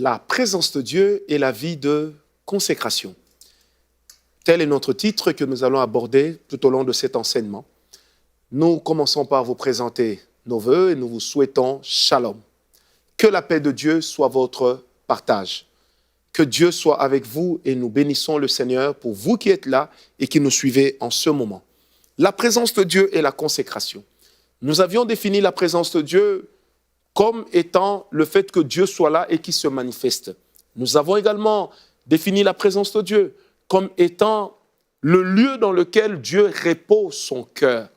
la présence de Dieu et la vie de consécration. Tel est notre titre que nous allons aborder tout au long de cet enseignement. Nous commençons par vous présenter nos vœux et nous vous souhaitons shalom. Que la paix de Dieu soit votre partage. Que Dieu soit avec vous et nous bénissons le Seigneur pour vous qui êtes là et qui nous suivez en ce moment. La présence de Dieu et la consécration. Nous avions défini la présence de Dieu comme étant le fait que Dieu soit là et qu'il se manifeste. Nous avons également défini la présence de Dieu comme étant le lieu dans lequel Dieu repose son cœur,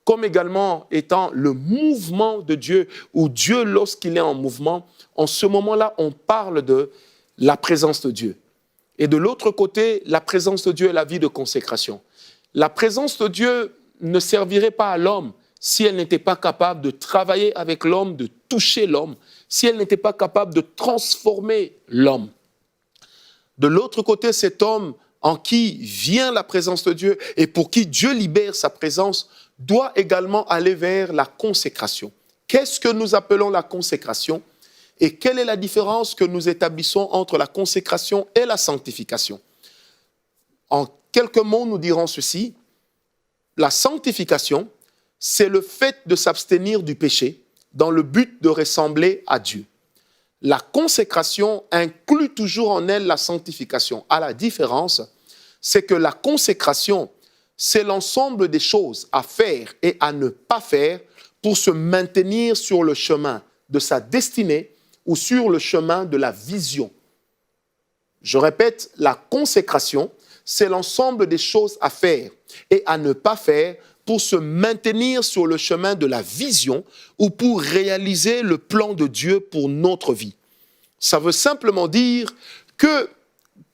comme également étant le mouvement de Dieu, où Dieu, lorsqu'il est en mouvement, en ce moment-là, on parle de la présence de Dieu. Et de l'autre côté, la présence de Dieu est la vie de consécration. La présence de Dieu ne servirait pas à l'homme si elle n'était pas capable de travailler avec l'homme, de toucher l'homme, si elle n'était pas capable de transformer l'homme. De l'autre côté, cet homme en qui vient la présence de Dieu et pour qui Dieu libère sa présence, doit également aller vers la consécration. Qu'est-ce que nous appelons la consécration? Et quelle est la différence que nous établissons entre la consécration et la sanctification? En quelques mots, nous dirons ceci. La sanctification, c'est le fait de s'abstenir du péché dans le but de ressembler à Dieu. La consécration inclut toujours en elle la sanctification. À la différence, c'est que la consécration, c'est l'ensemble des choses à faire et à ne pas faire pour se maintenir sur le chemin de sa destinée ou sur le chemin de la vision. Je répète, la consécration, c'est l'ensemble des choses à faire et à ne pas faire pour se maintenir sur le chemin de la vision ou pour réaliser le plan de Dieu pour notre vie. Ça veut simplement dire que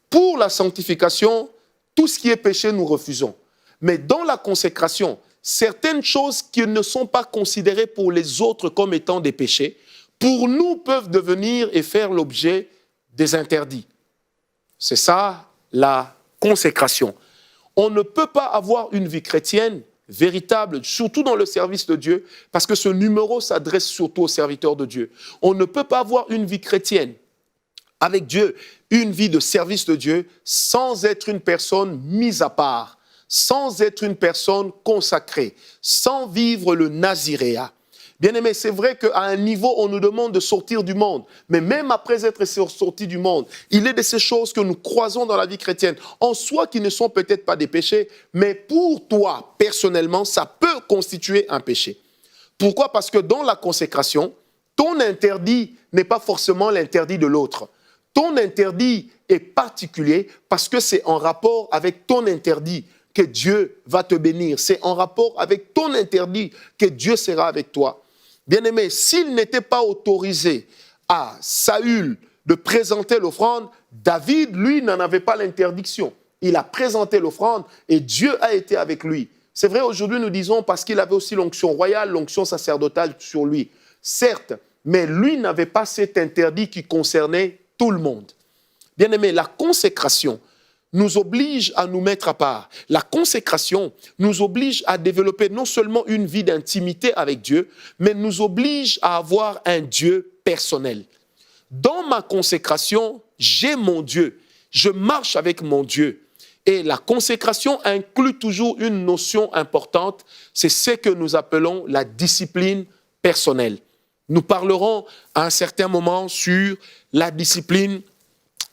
pour la sanctification, tout ce qui est péché, nous refusons. Mais dans la consécration, certaines choses qui ne sont pas considérées pour les autres comme étant des péchés, pour nous peuvent devenir et faire l'objet des interdits. C'est ça la consécration. On ne peut pas avoir une vie chrétienne véritable, surtout dans le service de Dieu, parce que ce numéro s'adresse surtout aux serviteurs de Dieu. On ne peut pas avoir une vie chrétienne avec Dieu, une vie de service de Dieu, sans être une personne mise à part, sans être une personne consacrée, sans vivre le naziréat. Bien-aimés, c'est vrai qu'à un niveau, on nous demande de sortir du monde. Mais même après être sortis du monde, il est de ces choses que nous croisons dans la vie chrétienne, en soi qui ne sont peut-être pas des péchés, mais pour toi, personnellement, ça peut constituer un péché. Pourquoi? Parce que dans la consécration, ton interdit n'est pas forcément l'interdit de l'autre. Ton interdit est particulier parce que c'est en rapport avec ton interdit que Dieu va te bénir. C'est en rapport avec ton interdit que Dieu sera avec toi. Bien-aimé, s'il n'était pas autorisé à Saül de présenter l'offrande, David, lui, n'en avait pas l'interdiction. Il a présenté l'offrande et Dieu a été avec lui. C'est vrai, aujourd'hui, nous disons parce qu'il avait aussi l'onction royale, l'onction sacerdotale sur lui. Certes, mais lui n'avait pas cet interdit qui concernait tout le monde. Bien-aimé, la consécration nous oblige à nous mettre à part. La consécration nous oblige à développer non seulement une vie d'intimité avec Dieu, mais nous oblige à avoir un Dieu personnel. Dans ma consécration, j'ai mon Dieu. Je marche avec mon Dieu. Et la consécration inclut toujours une notion importante, c'est ce que nous appelons la discipline personnelle. Nous parlerons à un certain moment sur la discipline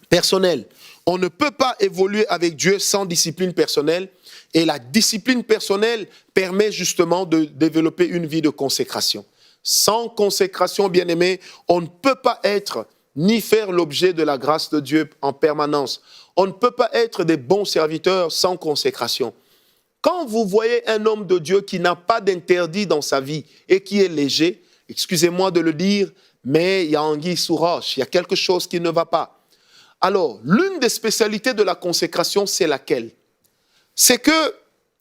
personnelle. On ne peut pas évoluer avec Dieu sans discipline personnelle et la discipline personnelle permet justement de développer une vie de consécration. Sans consécration, bien-aimé, on ne peut pas être ni faire l'objet de la grâce de Dieu en permanence. On ne peut pas être des bons serviteurs sans consécration. Quand vous voyez un homme de Dieu qui n'a pas d'interdit dans sa vie et qui est léger, excusez-moi de le dire, mais il y a anguille sous roche, il y a quelque chose qui ne va pas. Alors, l'une des spécialités de la consécration, c'est laquelle? C'est que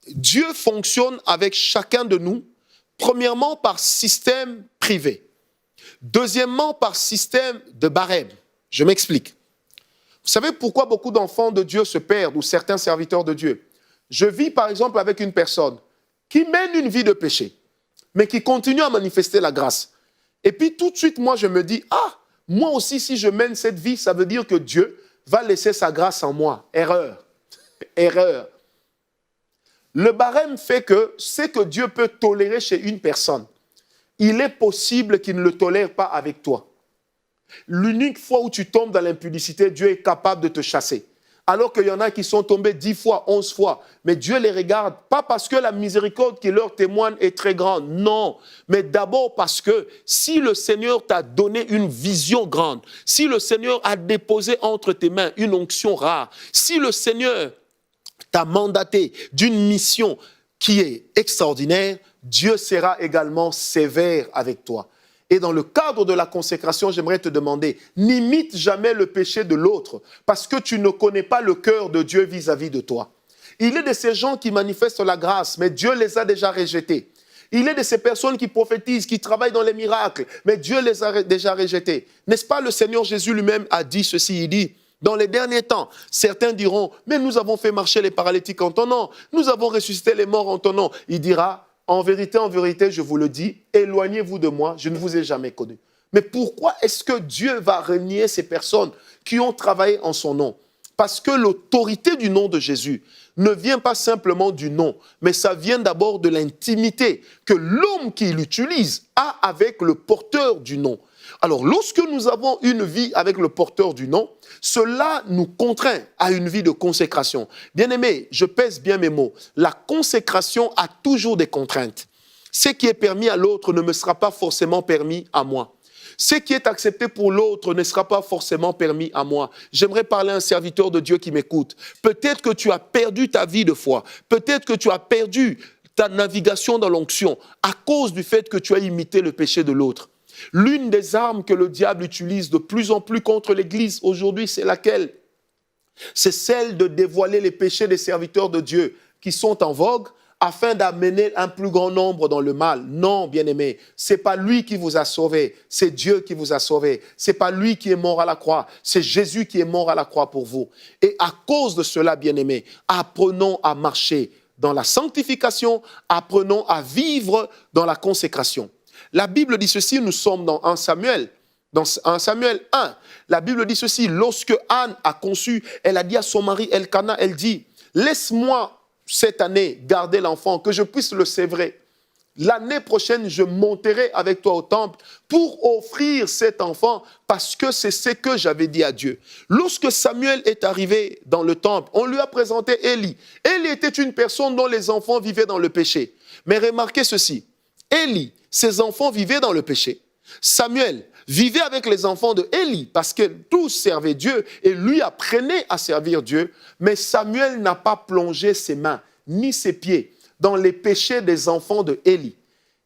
Dieu fonctionne avec chacun de nous, premièrement par système privé, deuxièmement par système de barème. Je m'explique. Vous savez pourquoi beaucoup d'enfants de Dieu se perdent ou certains serviteurs de Dieu? Je vis par exemple avec une personne qui mène une vie de péché, mais qui continue à manifester la grâce. Et puis tout de suite, moi je me dis, ah, Moi aussi, si je mène cette vie, ça veut dire que Dieu va laisser sa grâce en moi. Erreur. Erreur. Le barème fait que ce que Dieu peut tolérer chez une personne, il est possible qu'il ne le tolère pas avec toi. L'unique fois où tu tombes dans l'impudicité, Dieu est capable de te chasser. Alors qu'il y en a qui sont tombés 10 fois, 11 fois. Mais Dieu les regarde, pas parce que la miséricorde qui leur témoigne est très grande, non. Mais d'abord parce que si le Seigneur t'a donné une vision grande, si le Seigneur a déposé entre tes mains une onction rare, si le Seigneur t'a mandaté d'une mission qui est extraordinaire, Dieu sera également sévère avec toi. Et dans le cadre de la consécration, j'aimerais te demander, n'imite jamais le péché de l'autre, parce que tu ne connais pas le cœur de Dieu vis-à-vis de toi. Il est de ces gens qui manifestent la grâce, mais Dieu les a déjà rejetés. Il est de ces personnes qui prophétisent, qui travaillent dans les miracles, mais Dieu les a déjà rejetés. N'est-ce pas, le Seigneur Jésus lui-même a dit ceci, il dit, dans les derniers temps, certains diront, mais nous avons fait marcher les paralytiques en ton nom, nous avons ressuscité les morts en ton nom. Il dira, en vérité, je vous le dis, éloignez-vous de moi, je ne vous ai jamais connu. Mais pourquoi est-ce que Dieu va renier ces personnes qui ont travaillé en son nom? Parce que l'autorité du nom de Jésus ne vient pas simplement du nom, mais ça vient d'abord de l'intimité que l'homme qui l'utilise a avec le porteur du nom. Alors, lorsque nous avons une vie avec le porteur du nom, cela nous contraint à une vie de consécration. Bien-aimé, je pèse bien mes mots. La consécration a toujours des contraintes. Ce qui est permis à l'autre ne me sera pas forcément permis à moi. Ce qui est accepté pour l'autre ne sera pas forcément permis à moi. J'aimerais parler à un serviteur de Dieu qui m'écoute. Peut-être que tu as perdu ta vie de foi. Peut-être que tu as perdu ta navigation dans l'onction à cause du fait que tu as imité le péché de l'autre. L'une des armes que le diable utilise de plus en plus contre l'Église aujourd'hui, c'est laquelle? C'est celle de dévoiler les péchés des serviteurs de Dieu qui sont en vogue afin d'amener un plus grand nombre dans le mal. Non, bien-aimé, ce n'est pas lui qui vous a sauvé, c'est Dieu qui vous a sauvé. Ce n'est pas lui qui est mort à la croix, c'est Jésus qui est mort à la croix pour vous. Et à cause de cela, bien-aimé, apprenons à marcher dans la sanctification, apprenons à vivre dans la consécration. La Bible dit ceci, nous sommes dans 1 Samuel. Dans 1 Samuel 1, la Bible dit ceci, lorsque Anne a conçu, elle a dit à son mari Elkana, elle dit, laisse-moi cette année garder l'enfant, que je puisse le sévrer. L'année prochaine, je monterai avec toi au temple pour offrir cet enfant parce que c'est ce que j'avais dit à Dieu. Lorsque Samuel est arrivé dans le temple, on lui a présenté Élie. Élie était une personne dont les enfants vivaient dans le péché. Mais remarquez ceci, Élie, ses enfants vivaient dans le péché. Samuel vivait avec les enfants de Élie parce que tous servaient Dieu et lui apprenait à servir Dieu. Mais Samuel n'a pas plongé ses mains ni ses pieds dans les péchés des enfants de Élie.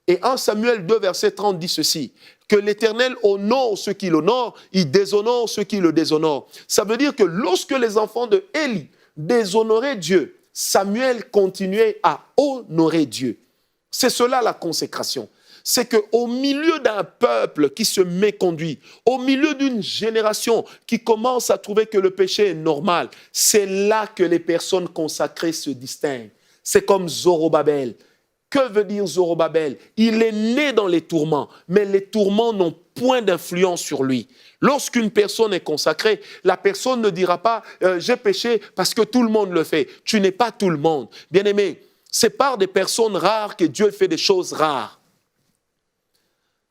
Et 1 Samuel 2, verset 30 dit ceci, que l'Éternel honore ceux qui l'honorent, il déshonore ceux qui le déshonorent. Ça veut dire que lorsque les enfants de Élie déshonoraient Dieu, Samuel continuait à honorer Dieu. C'est cela la consécration. C'est qu'au milieu d'un peuple qui se méconduit, au milieu d'une génération qui commence à trouver que le péché est normal, c'est là que les personnes consacrées se distinguent. C'est comme Zorobabel. Que veut dire Zorobabel? Il est né dans les tourments, mais les tourments n'ont point d'influence sur lui. Lorsqu'une personne est consacrée, la personne ne dira pas « j'ai péché parce que tout le monde le fait ». Tu n'es pas tout le monde. Bien-aimé, c'est par des personnes rares que Dieu fait des choses rares.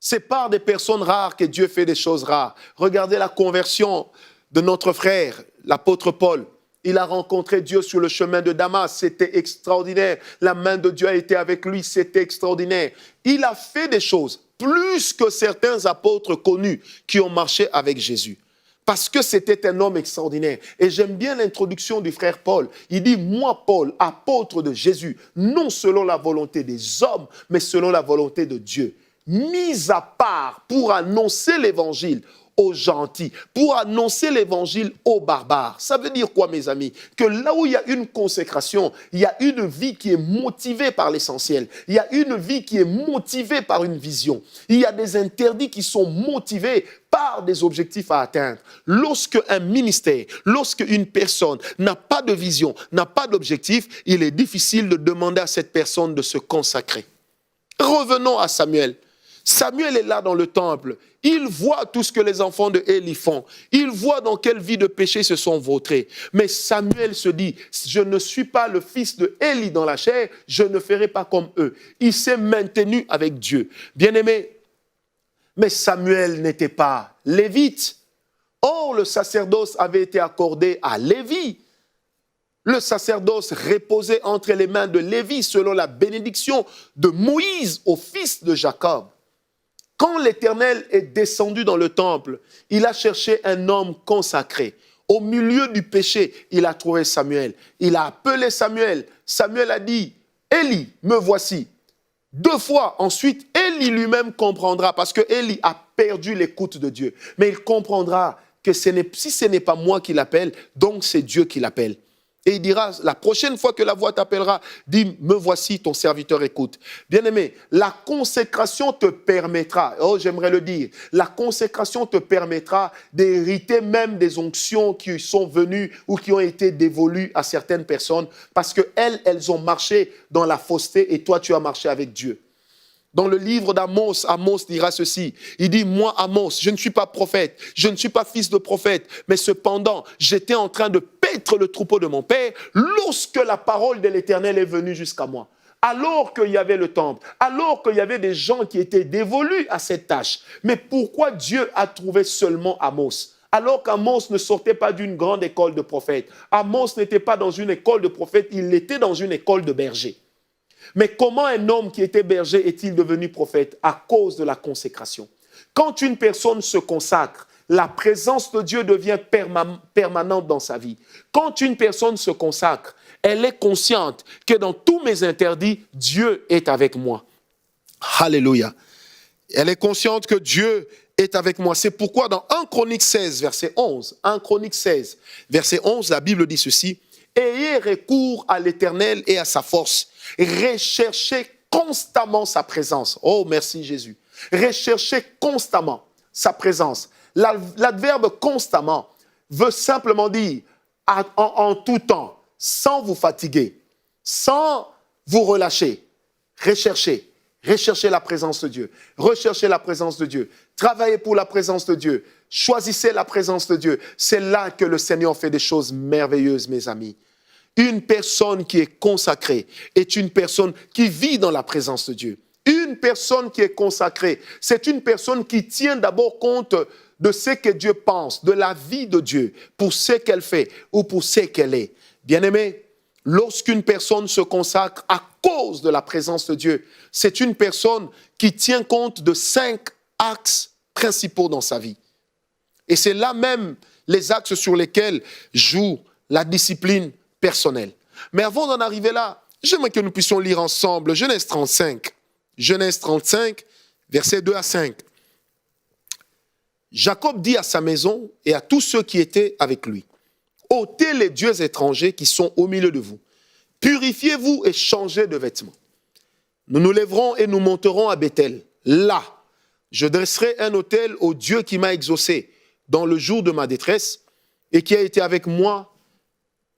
C'est par des personnes rares que Dieu fait des choses rares. Regardez la conversion de notre frère, l'apôtre Paul. Il a rencontré Dieu sur le chemin de Damas, c'était extraordinaire. La main de Dieu a été avec lui, c'était extraordinaire. Il a fait des choses, plus que certains apôtres connus qui ont marché avec Jésus. Parce que c'était un homme extraordinaire. Et j'aime bien l'introduction du frère Paul. Il dit, moi Paul, apôtre de Jésus, non selon la volonté des hommes, mais selon la volonté de Dieu. Mis à part pour annoncer l'évangile aux gentils, pour annoncer l'évangile aux barbares. Ça veut dire quoi, mes amis? Que là où il y a une consécration, il y a une vie qui est motivée par l'essentiel. Il y a une vie qui est motivée par une vision. Il y a des interdits qui sont motivés par des objectifs à atteindre. Lorsque un ministère, lorsque une personne n'a pas de vision, n'a pas d'objectif, il est difficile de demander à cette personne de se consacrer. Revenons à Samuel. Samuel est là dans le temple. Il voit tout ce que les enfants de Élie font. Il voit dans quelle vie de péché se sont vautrés. Mais Samuel se dit, je ne suis pas le fils de Élie dans la chair, je ne ferai pas comme eux. Il s'est maintenu avec Dieu. Bien-aimé, mais Samuel n'était pas lévite. Or, le sacerdoce avait été accordé à Lévi. Le sacerdoce reposait entre les mains de Lévi selon la bénédiction de Moïse au fils de Jacob. Quand l'Éternel est descendu dans le temple, il a cherché un homme consacré. Au milieu du péché, il a trouvé Samuel. Il a appelé Samuel. Samuel a dit, « Élie, me voici. » 2 fois, ensuite, Élie lui-même comprendra, parce que Élie a perdu l'écoute de Dieu. Mais il comprendra que si ce n'est pas moi qui l'appelle, donc c'est Dieu qui l'appelle. Et il dira, la prochaine fois que la voix t'appellera, dis, me voici, ton serviteur écoute. Bien-aimé, la consécration te permettra, j'aimerais le dire, la consécration te permettra d'hériter même des onctions qui sont venues ou qui ont été dévolues à certaines personnes parce qu'elles ont marché dans la fausseté et toi tu as marché avec Dieu. Dans le livre d'Amos, Amos dira ceci. Il dit, moi, Amos, je ne suis pas prophète, je ne suis pas fils de prophète, mais cependant, j'étais en train de paître le troupeau de mon père lorsque la parole de l'Éternel est venue jusqu'à moi. Alors qu'il y avait le temple, alors qu'il y avait des gens qui étaient dévolus à cette tâche. Mais pourquoi Dieu a trouvé seulement Amos ? Alors qu'Amos ne sortait pas d'une grande école de prophètes. Amos n'était pas dans une école de prophètes, il était dans une école de bergers. Mais comment un homme qui était berger est-il devenu prophète? À cause de la consécration. Quand une personne se consacre, la présence de Dieu devient permanente dans sa vie. Quand une personne se consacre, elle est consciente que dans tous mes interdits, Dieu est avec moi. Alléluia. Elle est consciente que Dieu est avec moi. C'est pourquoi dans 1 Chronique 16, verset 11, 1 Chronique 16, verset 11, la Bible dit ceci. Ayez recours à l'Éternel et à sa force. Recherchez constamment sa présence. Oh, merci Jésus. Recherchez constamment sa présence. L'adverbe constamment veut simplement dire en tout temps, sans vous fatiguer, sans vous relâcher. Recherchez. Recherchez la présence de Dieu. Recherchez la présence de Dieu. Travaillez pour la présence de Dieu. Choisissez la présence de Dieu. C'est là que le Seigneur fait des choses merveilleuses, mes amis. Une personne qui est consacrée est une personne qui vit dans la présence de Dieu. Une personne qui est consacrée, c'est une personne qui tient d'abord compte de ce que Dieu pense, de la vie de Dieu, pour ce qu'elle fait ou pour ce qu'elle est. Bien-aimé, lorsqu'une personne se consacre à cause de la présence de Dieu, c'est une personne qui tient compte de 5 axes principaux dans sa vie. Et c'est là même les axes sur lesquels joue la discipline personnelle. Mais avant d'en arriver là, j'aimerais que nous puissions lire ensemble Genèse 35. Genèse 35, versets 2 à 5. Jacob dit à sa maison et à tous ceux qui étaient avec lui, « ôtez les dieux étrangers qui sont au milieu de vous. Purifiez-vous et changez de vêtements. Nous nous lèverons et nous monterons à Béthel. Là, je dresserai un autel au Dieu qui m'a exaucé dans le jour de ma détresse et qui a été avec moi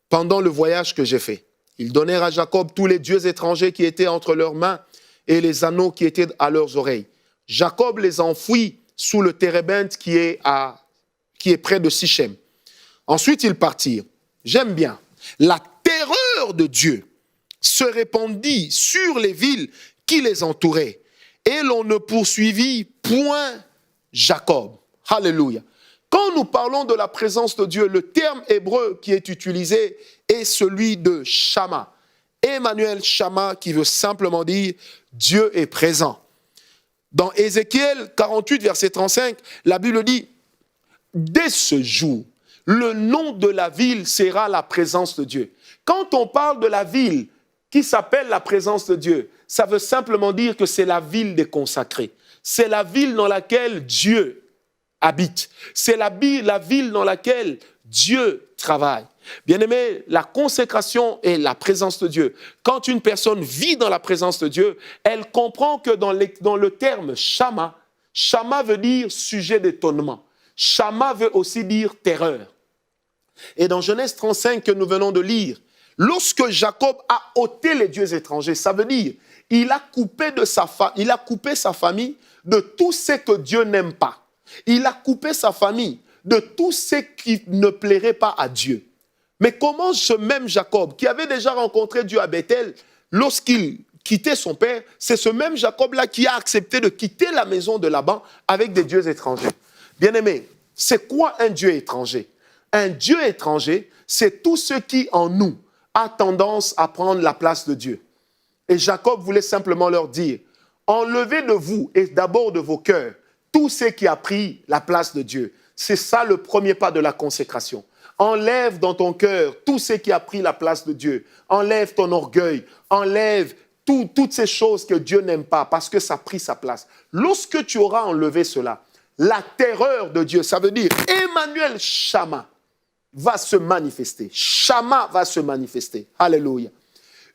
pendant le voyage que j'ai fait. » Ils donnèrent à Jacob tous les dieux étrangers qui étaient entre leurs mains et les anneaux qui étaient à leurs oreilles. Jacob les enfouit sous le térébinthe qui est près de Sichem. Ensuite, ils partirent. J'aime bien. La terreur de Dieu se répandit sur les villes qui les entouraient et l'on ne poursuivit point Jacob. Alléluia. Quand nous parlons de la présence de Dieu, le terme hébreu qui est utilisé est celui de Shama. Emmanuel Shama, qui veut simplement dire Dieu est présent. Dans Ézéchiel 48, verset 35, la Bible dit « Dès ce jour, le nom de la ville sera la présence de Dieu. » Quand on parle de la ville qui s'appelle la présence de Dieu, ça veut simplement dire que c'est la ville des consacrés. C'est la ville dans laquelle Dieu habite. C'est la ville dans laquelle Dieu travaille. Bien-aimé, la consécration et la présence de Dieu. Quand une personne vit dans la présence de Dieu, elle comprend que dans le terme Shama, Shama veut dire sujet d'étonnement. Shama veut aussi dire terreur. Et dans Genèse 35 que nous venons de lire, lorsque Jacob a ôté les dieux étrangers, ça veut dire il a coupé sa famille de tout ce que Dieu n'aime pas. Il a coupé sa famille de tout ce qui ne plairait pas à Dieu. Mais comment ce même Jacob, qui avait déjà rencontré Dieu à Bethel, lorsqu'il quittait son père, c'est ce même Jacob-là qui a accepté de quitter la maison de Laban avec des dieux étrangers. Bien-aimés, c'est quoi un Dieu étranger? Un Dieu étranger, c'est tout ce qui en nous a tendance à prendre la place de Dieu. Et Jacob voulait simplement leur dire, enlevez de vous et d'abord de vos cœurs tout ce qui a pris la place de Dieu. C'est ça le premier pas de la consécration. Enlève dans ton cœur tout ce qui a pris la place de Dieu. Enlève ton orgueil, enlève toutes ces choses que Dieu n'aime pas parce que ça a pris sa place. Lorsque tu auras enlevé cela, la terreur de Dieu, ça veut dire Emmanuel Shama va se manifester. Shama va se manifester. Alléluia.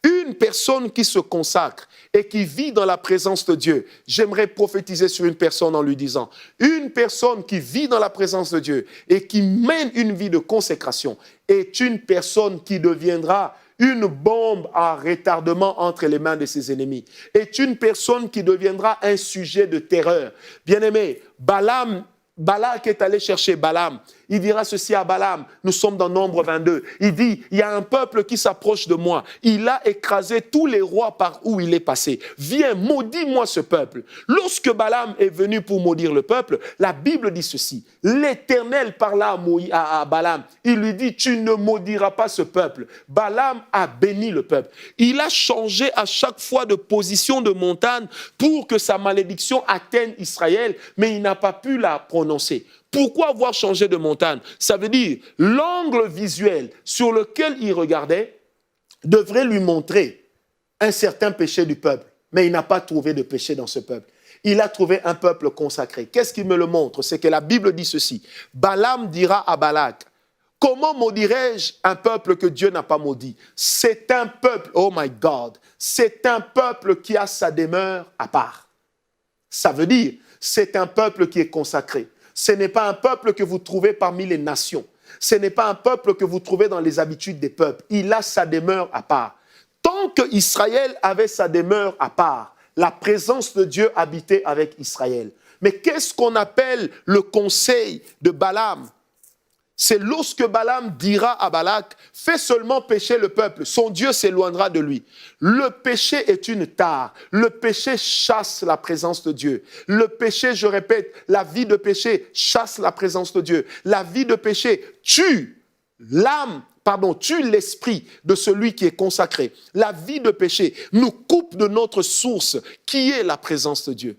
Une personne qui se consacre et qui vit dans la présence de Dieu, j'aimerais prophétiser sur une personne en lui disant, une personne qui vit dans la présence de Dieu et qui mène une vie de consécration est une personne qui deviendra une bombe à retardement entre les mains de ses ennemis, est une personne qui deviendra un sujet de terreur. Bien-aimé, Balak est allé chercher Balaam. Il dira ceci à Balaam, nous sommes dans Nombre 22. Il dit, il y a un peuple qui s'approche de moi. Il a écrasé tous les rois par où il est passé. Viens, maudis-moi ce peuple. Lorsque Balaam est venu pour maudire le peuple, la Bible dit ceci. L'Éternel parla à Balaam. Il lui dit, tu ne maudiras pas ce peuple. Balaam a béni le peuple. Il a changé à chaque fois de position de montagne pour que sa malédiction atteigne Israël, mais il n'a pas pu la prononcer. Pourquoi avoir changé de montagne? Ça veut dire l'angle visuel sur lequel il regardait devrait lui montrer un certain péché du peuple. Mais il n'a pas trouvé de péché dans ce peuple. Il a trouvé un peuple consacré. Qu'est-ce qui me le montre? C'est que la Bible dit ceci. Balaam dira à Balak, comment maudirais-je un peuple que Dieu n'a pas maudit? C'est un peuple, oh my God, c'est un peuple qui a sa demeure à part. Ça veut dire, c'est un peuple qui est consacré. Ce n'est pas un peuple que vous trouvez parmi les nations. Ce n'est pas un peuple que vous trouvez dans les habitudes des peuples. Il a sa demeure à part. Tant qu'Israël avait sa demeure à part, la présence de Dieu habitait avec Israël. Mais qu'est-ce qu'on appelle le conseil de Balaam? C'est lorsque Balaam dira à Balak, fais seulement pécher le peuple, son Dieu s'éloignera de lui. Le péché est une tare. Le péché chasse la présence de Dieu. Le péché, je répète, la vie de péché chasse la présence de Dieu. La vie de péché tue l'esprit de celui qui est consacré. La vie de péché nous coupe de notre source qui est la présence de Dieu.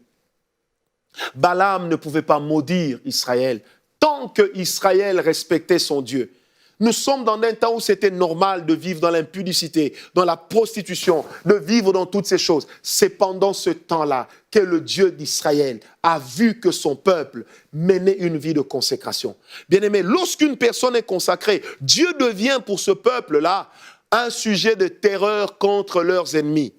Balaam ne pouvait pas maudire Israël tant qu'Israël respectait son Dieu. Nous sommes dans un temps où c'était normal de vivre dans l'impudicité, dans la prostitution, de vivre dans toutes ces choses. C'est pendant ce temps-là que le Dieu d'Israël a vu que son peuple menait une vie de consécration. Bien-aimé, lorsqu'une personne est consacrée, Dieu devient pour ce peuple-là un sujet de terreur contre leurs ennemis.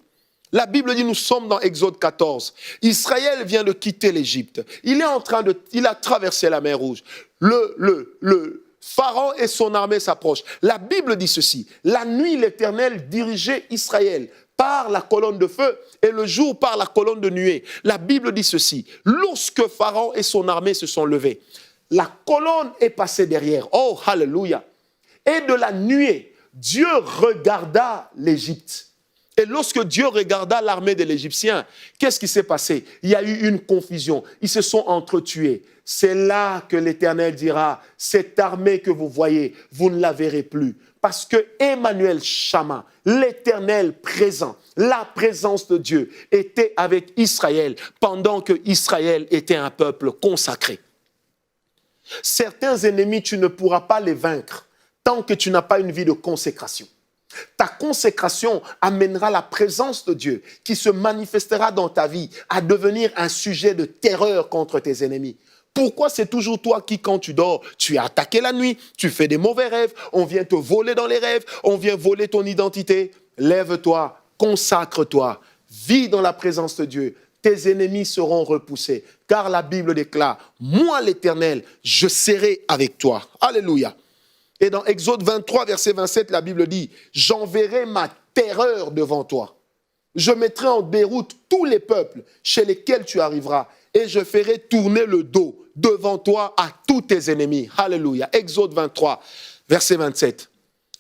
La Bible dit, nous sommes dans Exode 14. Israël vient de quitter l'Égypte. Il a traversé la mer Rouge. Le Pharaon et son armée s'approchent. La Bible dit ceci. La nuit, l'Éternel dirigeait Israël par la colonne de feu et le jour par la colonne de nuée. La Bible dit ceci. Lorsque Pharaon et son armée se sont levés, la colonne est passée derrière. Oh, alléluia. Et de la nuée, Dieu regarda l'Égypte. Et lorsque Dieu regarda l'armée de l'Égyptien, qu'est-ce qui s'est passé? Il y a eu une confusion. Ils se sont entretués. C'est là que l'Éternel dira, cette armée que vous voyez, vous ne la verrez plus. Parce que Emmanuel Shama, l'Éternel présent, la présence de Dieu était avec Israël pendant que Israël était un peuple consacré. Certains ennemis, tu ne pourras pas les vaincre tant que tu n'as pas une vie de consécration. Ta consécration amènera la présence de Dieu qui se manifestera dans ta vie à devenir un sujet de terreur contre tes ennemis. Pourquoi c'est toujours toi qui, quand tu dors, tu es attaqué la nuit, tu fais des mauvais rêves, on vient te voler dans les rêves, on vient voler ton identité? Lève-toi, consacre-toi, vis dans la présence de Dieu. Tes ennemis seront repoussés, car la Bible déclare, moi l'Éternel, je serai avec toi. Alléluia. Et dans Exode 23, verset 27, la Bible dit, j'enverrai ma terreur devant toi. Je mettrai en déroute tous les peuples chez lesquels tu arriveras et je ferai tourner le dos devant toi à tous tes ennemis. Alléluia. Exode 23, verset 27.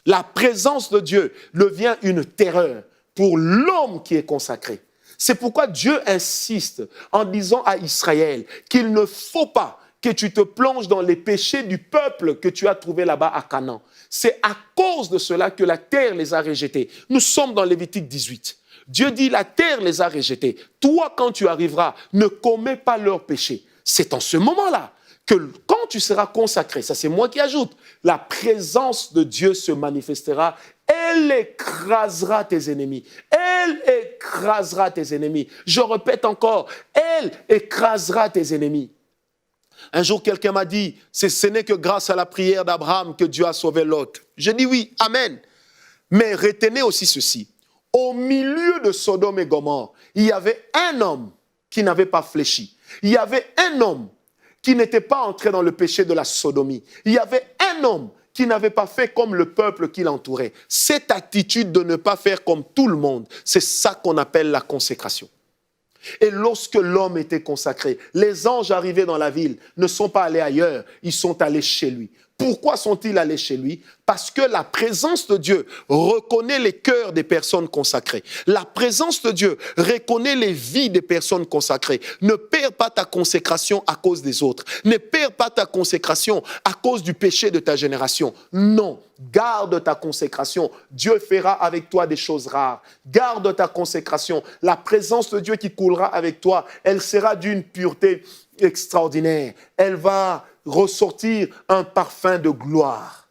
La présence de Dieu devient une terreur pour l'homme qui est consacré. C'est pourquoi Dieu insiste en disant à Israël qu'il ne faut pas que tu te plonges dans les péchés du peuple que tu as trouvé là-bas à Canaan. C'est à cause de cela que la terre les a rejetés. Nous sommes dans Lévitique 18. Dieu dit, la terre les a rejetés. Toi, quand tu arriveras, ne commets pas leurs péchés. C'est en ce moment-là que quand tu seras consacré, ça c'est moi qui ajoute, la présence de Dieu se manifestera. Elle écrasera tes ennemis. Elle écrasera tes ennemis. Je répète encore, elle écrasera tes ennemis. Un jour, quelqu'un m'a dit, ce n'est que grâce à la prière d'Abraham que Dieu a sauvé Lot. Je dis oui, amen. Mais retenez aussi ceci. Au milieu de Sodome et Gomorrhe, il y avait un homme qui n'avait pas fléchi. Il y avait un homme qui n'était pas entré dans le péché de la sodomie. Il y avait un homme qui n'avait pas fait comme le peuple qui l'entourait. Cette attitude de ne pas faire comme tout le monde, c'est ça qu'on appelle la consécration. Et lorsque l'homme était consacré, les anges arrivés dans la ville ne sont pas allés ailleurs, ils sont allés chez lui. Pourquoi sont-ils allés chez lui? Parce que la présence de Dieu reconnaît les cœurs des personnes consacrées. La présence de Dieu reconnaît les vies des personnes consacrées. Ne perds pas ta consécration à cause des autres. Ne perds pas ta consécration à cause du péché de ta génération. Non, garde ta consécration. Dieu fera avec toi des choses rares. Garde ta consécration. La présence de Dieu qui coulera avec toi, elle sera d'une pureté extraordinaire. Elle va ressortir un parfum de gloire.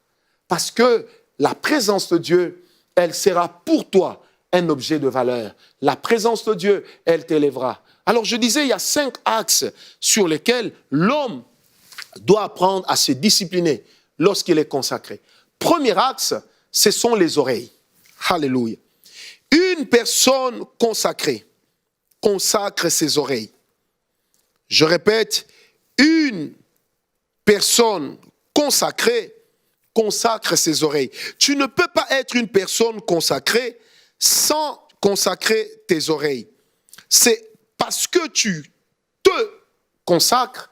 Parce que la présence de Dieu, elle sera pour toi un objet de valeur. La présence de Dieu, elle t'élèvera. Alors je disais, il y a 5 axes sur lesquels l'homme doit apprendre à se discipliner lorsqu'il est consacré. Premier axe, ce sont les oreilles. Alléluia. Une personne consacrée consacre ses oreilles. Je répète, une personne consacrée consacre ses oreilles. Tu ne peux pas être une personne consacrée sans consacrer tes oreilles. C'est parce que tu te consacres,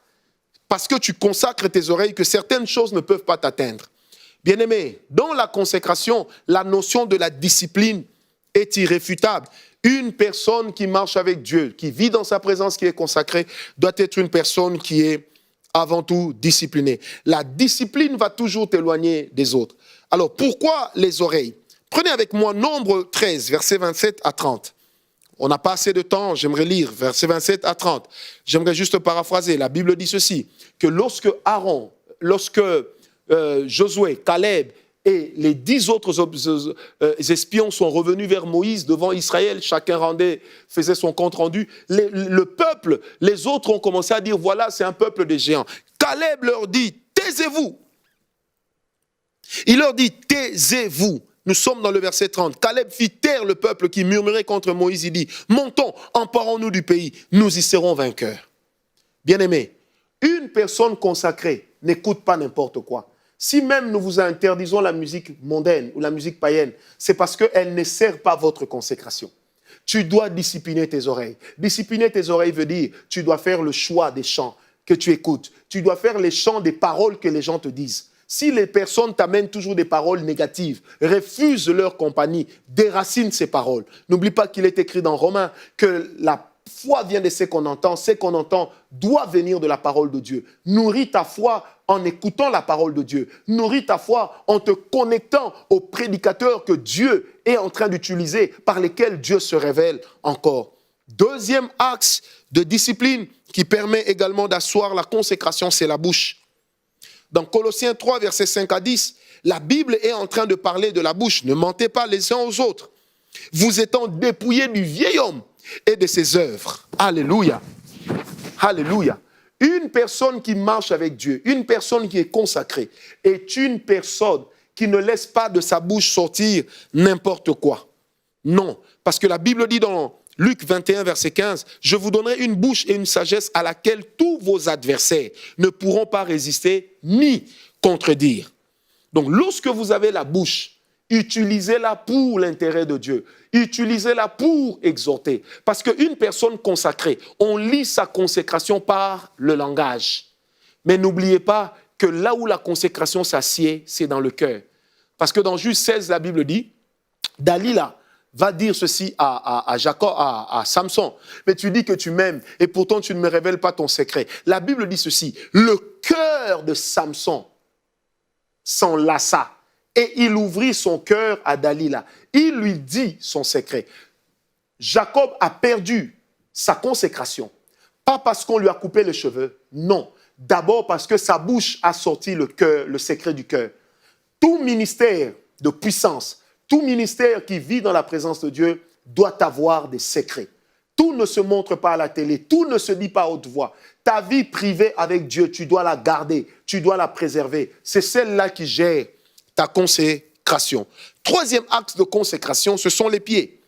parce que tu consacres tes oreilles que certaines choses ne peuvent pas t'atteindre. Bien-aimé, dans la consécration, la notion de la discipline est irréfutable. Une personne qui marche avec Dieu, qui vit dans sa présence, qui est consacrée, doit être une personne qui est avant tout disciplinée. La discipline va toujours t'éloigner des autres. Alors, pourquoi les oreilles? Prenez avec moi Nombre 13, versets 27 à 30. On n'a pas assez de temps, j'aimerais lire versets 27 à 30. J'aimerais juste paraphraser. La Bible dit ceci, que lorsque Josué, Caleb et les 10 autres espions sont revenus vers Moïse devant Israël, chacun faisait son compte rendu. Le peuple, les autres ont commencé à dire, voilà, c'est un peuple de géants. Caleb leur dit, taisez-vous. Il leur dit, taisez-vous. Nous sommes dans le verset 30. Caleb fit taire le peuple qui murmurait contre Moïse. Il dit, montons, emparons-nous du pays, nous y serons vainqueurs. Bien-aimés, une personne consacrée n'écoute pas n'importe quoi. Si même nous vous interdisons la musique mondaine ou la musique païenne, c'est parce qu'elle ne sert pas votre consécration. Tu dois discipliner tes oreilles. Discipliner tes oreilles veut dire, tu dois faire le choix des chants que tu écoutes. Tu dois faire les chants des paroles que les gens te disent. Si les personnes t'amènent toujours des paroles négatives, refuse leur compagnie, déracine ces paroles. N'oublie pas qu'il est écrit dans Romains que la foi vient de ce qu'on entend doit venir de la parole de Dieu. Nourris ta foi en écoutant la parole de Dieu. Nourris ta foi en te connectant aux prédicateurs que Dieu est en train d'utiliser, par lesquels Dieu se révèle encore. Deuxième axe de discipline qui permet également d'asseoir la consécration, c'est la bouche. Dans Colossiens 3, versets 5 à 10, la Bible est en train de parler de la bouche. Ne mentez pas les uns aux autres. Vous étant dépouillés du vieil homme et de ses œuvres. Alléluia. Alléluia. Une personne qui marche avec Dieu, une personne qui est consacrée, est une personne qui ne laisse pas de sa bouche sortir n'importe quoi. Non, parce que la Bible dit dans Luc 21, verset 15, « Je vous donnerai une bouche et une sagesse à laquelle tous vos adversaires ne pourront pas résister ni contredire. » Donc, lorsque vous avez la bouche utilisez-la pour l'intérêt de Dieu. Utilisez-la pour exhorter. Parce qu'une personne consacrée, on lit sa consécration par le langage. Mais n'oubliez pas que là où la consécration s'assied, c'est dans le cœur. Parce que dans Juge 16, la Bible dit, Dalila va dire ceci à Jacob, à Samson. Mais tu dis que tu m'aimes et pourtant tu ne me révèles pas ton secret. La Bible dit ceci, le cœur de Samson s'enlaça et il ouvrit son cœur à Dalila. Il lui dit son secret. Jacob a perdu sa consécration. Pas parce qu'on lui a coupé les cheveux, non. D'abord parce que sa bouche a sorti le cœur, le secret du cœur. Tout ministère de puissance, tout ministère qui vit dans la présence de Dieu doit avoir des secrets. Tout ne se montre pas à la télé, tout ne se dit pas à haute voix. Ta vie privée avec Dieu, tu dois la garder, tu dois la préserver. C'est celle-là qui gère ta consécration. Troisième axe de consécration, ce sont les pieds.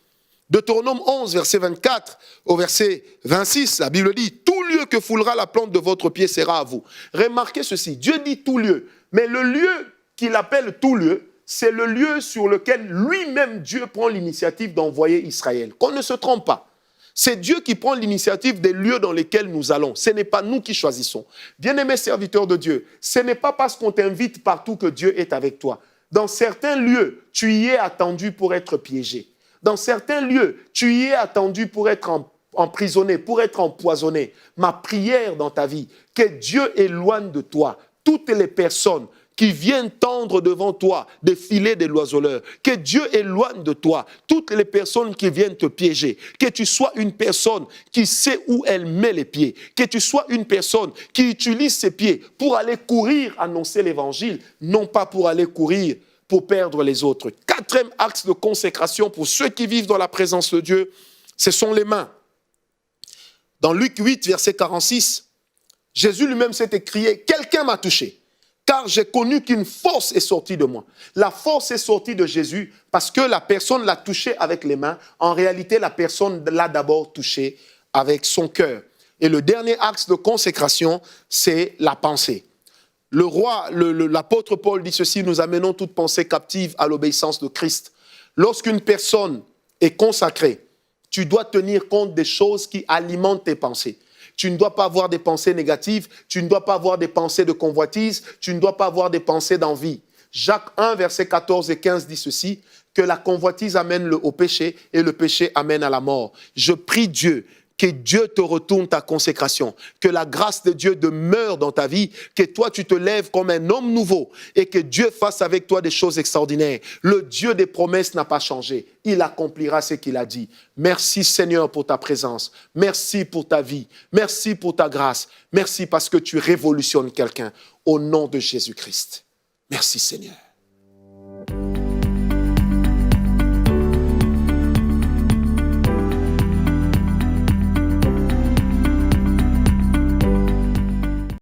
Deutéronome 11, verset 24 au verset 26, la Bible dit « Tout lieu que foulera la plante de votre pied sera à vous ». Remarquez ceci, Dieu dit tout lieu, mais le lieu qu'il appelle tout lieu, c'est le lieu sur lequel lui-même Dieu prend l'initiative d'envoyer Israël. Qu'on ne se trompe pas. C'est Dieu qui prend l'initiative des lieux dans lesquels nous allons. Ce n'est pas nous qui choisissons. Bien-aimés serviteurs de Dieu, ce n'est pas parce qu'on t'invite partout que Dieu est avec toi. Dans certains lieux, tu y es attendu pour être piégé. Dans certains lieux, tu y es attendu pour être emprisonné, pour être empoisonné. Ma prière dans ta vie, que Dieu éloigne de toi toutes les personnes qui viennent tendre devant toi des filets de l'oiseleur. Que Dieu éloigne de toi toutes les personnes qui viennent te piéger. Que tu sois une personne qui sait où elle met les pieds. Que tu sois une personne qui utilise ses pieds pour aller courir annoncer l'évangile, non pas pour aller courir pour perdre les autres. Quatrième axe de consécration pour ceux qui vivent dans la présence de Dieu, ce sont les mains. Dans Luc 8, verset 46, Jésus lui-même s'est écrié « Quelqu'un m'a touché ». Car j'ai connu qu'une force est sortie de moi. La force est sortie de Jésus parce que la personne l'a touché avec les mains. En réalité, la personne l'a d'abord touché avec son cœur. Et le dernier axe de consécration, c'est la pensée. L'apôtre Paul dit ceci, nous amenons toute pensée captive à l'obéissance de Christ. Lorsqu'une personne est consacrée, tu dois tenir compte des choses qui alimentent tes pensées. Tu ne dois pas avoir des pensées négatives, tu ne dois pas avoir des pensées de convoitise, tu ne dois pas avoir des pensées d'envie. Jacques 1, versets 14 et 15 dit ceci, que la convoitise amène au péché et le péché amène à la mort. Je prie Dieu, que Dieu te retourne ta consécration, que la grâce de Dieu demeure dans ta vie, que toi tu te lèves comme un homme nouveau et que Dieu fasse avec toi des choses extraordinaires. Le Dieu des promesses n'a pas changé, il accomplira ce qu'il a dit. Merci Seigneur pour ta présence, merci pour ta vie, merci pour ta grâce, merci parce que tu révolutionnes quelqu'un au nom de Jésus-Christ. Merci Seigneur.